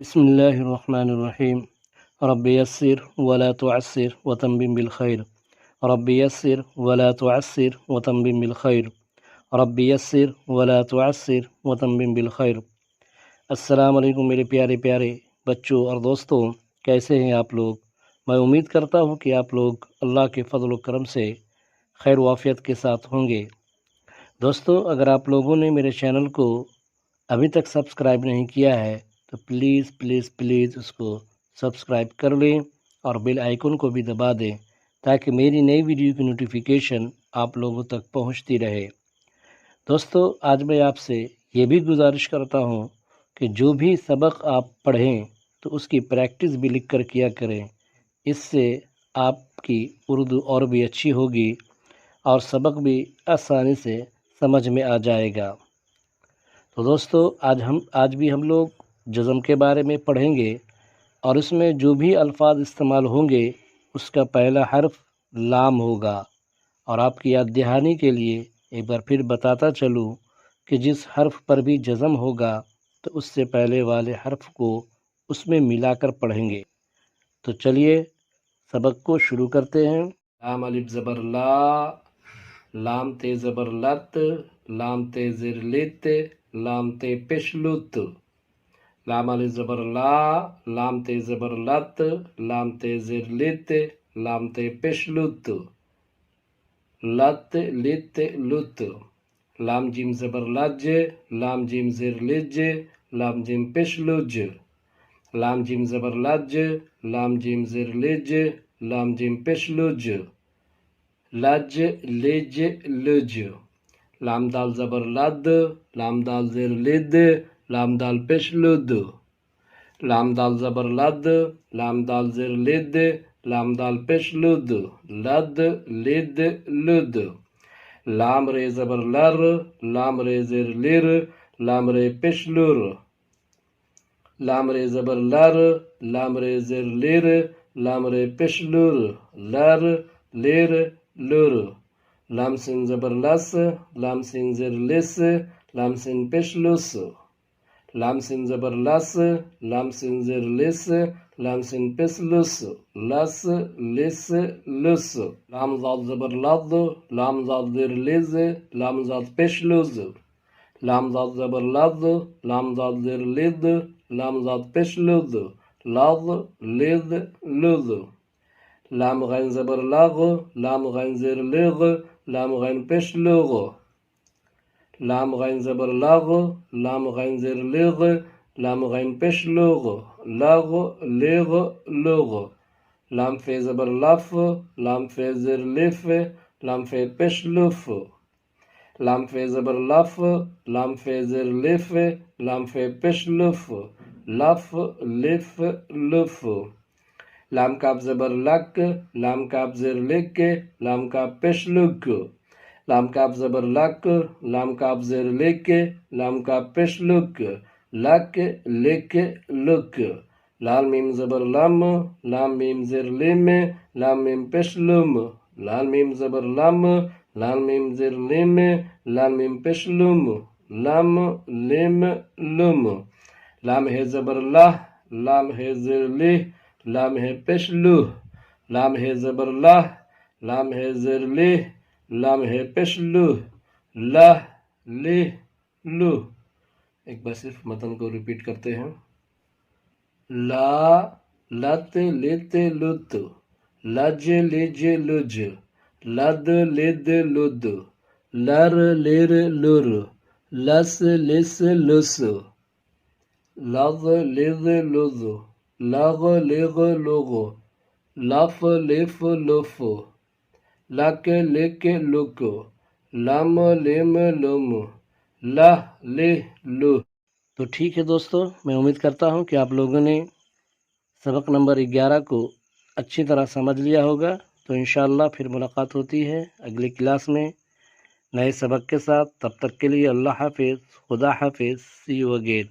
بسم اللہ الرحمن الرحیم رب یسر ولا تعسر وتمم بالخیر رب یسر ولا تعسر وتمم بالخیر رب یسر ولا تعسر وتمم بالخیر۔ السلام علیکم میرے پیارے پیارے بچوں اور دوستوں، کیسے ہیں آپ لوگ؟ میں امید کرتا ہوں کہ آپ لوگ اللہ کے فضل و کرم سے خیر و عافیت کے ساتھ ہوں گے۔ دوستوں، اگر آپ لوگوں نے میرے چینل کو ابھی تک سبسکرائب نہیں کیا ہے تو پلیز پلیز پلیز اس کو سبسکرائب کر لیں اور بیل آئیکن کو بھی دبا دیں تاکہ میری نئی ویڈیو کی نوٹیفیکیشن آپ لوگوں تک پہنچتی رہے۔ دوستو، آج میں آپ سے یہ بھی گزارش کرتا ہوں کہ جو بھی سبق آپ پڑھیں تو اس کی پریکٹس بھی لکھ کر کیا کریں، اس سے آپ کی اردو اور بھی اچھی ہوگی اور سبق بھی آسانی سے سمجھ میں آ جائے گا۔ تو دوستو، آج بھی ہم لوگ جزم کے بارے میں پڑھیں گے اور اس میں جو بھی الفاظ استعمال ہوں گے اس کا پہلا حرف لام ہوگا۔ اور آپ کی یاد دہانی کے لیے ایک بار پھر بتاتا چلوں کہ جس حرف پر بھی جزم ہوگا تو اس سے پہلے والے حرف کو اس میں ملا کر پڑھیں گے۔ تو چلیے سبق کو شروع کرتے ہیں۔ لام الف زبر لا، لام تے زبر لت، لام تے زر لت، لام تے پیش لت۔ لام الف زبر لا، لام تے زبر لت، لام تے زر لت، لام تے پیش لت، لت لت لت۔ لام جیم زبر لج، لام جیم زر لج، لام جیم پیش لج۔ لام جیم زبر لج، لام جیم زر لج، لام جیم پیش لج، لج لج لج۔ لام دال زبر لد، لام دال زر لد، لام دال پیش لد۔ لام دال زبر لد، لام دال زر لد، لام دال پیش لد، لد لد لد۔ لام رے زبر لر، لام رے زر لر، لام رے پیش لر۔ لام رے زبر لر، لام رے زر لر، لام رے پیش لر، لر لر لر۔ لام سین زبر لس، لام سین زر لس، لام سین پیش لس۔ لام سین زبر لس، لام سین زر لس، لام سین پیش لس، لس لس لس۔ لام زاد زبر لد، لام زاد زر لز، لام زاد پیش لز۔ لام زاد زبر لد، لام زاد زر لد، لام زاد پیش لد، لظ لظ لظ۔ لام غین زبر لغ، لام غین زر لغ، لام غین پیش لغ۔ لام غین زبر لغ، لام غین زر لغ، لام غین پیش لغ، لغ لغ لغ۔ لام فے زبر لف، لام فے زر لف، لام فے پیش لف۔ لام فے زبر لف، لام فے زر لف، لام فے پیش لف، لف لف لف۔ لام کاف زبر لک، لام کاف زر لک، لام کاف پیش لک۔ لام کاف زبر لک، لام کاف زر لک، لام کاف پیش لک، لک لک لک۔ لام میم زبر لم، لام میم زر لم، لام میم پیش لم۔ لام میم زبر لم، لام میم زر لم، لام میم پیش لم، لم لم لم۔ لام ہے زبر لہ، لام ہے زر لہ، لام ہے پیش لہ۔ لام ہے زبر لہ، لام ہے زر لہ، لام ہے پیش لہ، لہ لہ لہ۔ ایک بار صرف متن کو ریپیٹ کرتے ہیں۔ لا لت لت لت، لج لج لج، لد لد لد، لر لر لر، لس لس لس، لظ لظ لظ، لغ لغ لغ، لف لف لف، لک لک لک، لم لم لم، لہ لہ لہ۔ تو ٹھیک ہے دوستو، میں امید کرتا ہوں کہ آپ لوگوں نے سبق نمبر 11 کو اچھی طرح سمجھ لیا ہوگا۔ تو انشاءاللہ پھر ملاقات ہوتی ہے اگلی کلاس میں نئے سبق کے ساتھ۔ تب تک کے لیے اللہ حافظ، خدا حافظ، سی یو اگین۔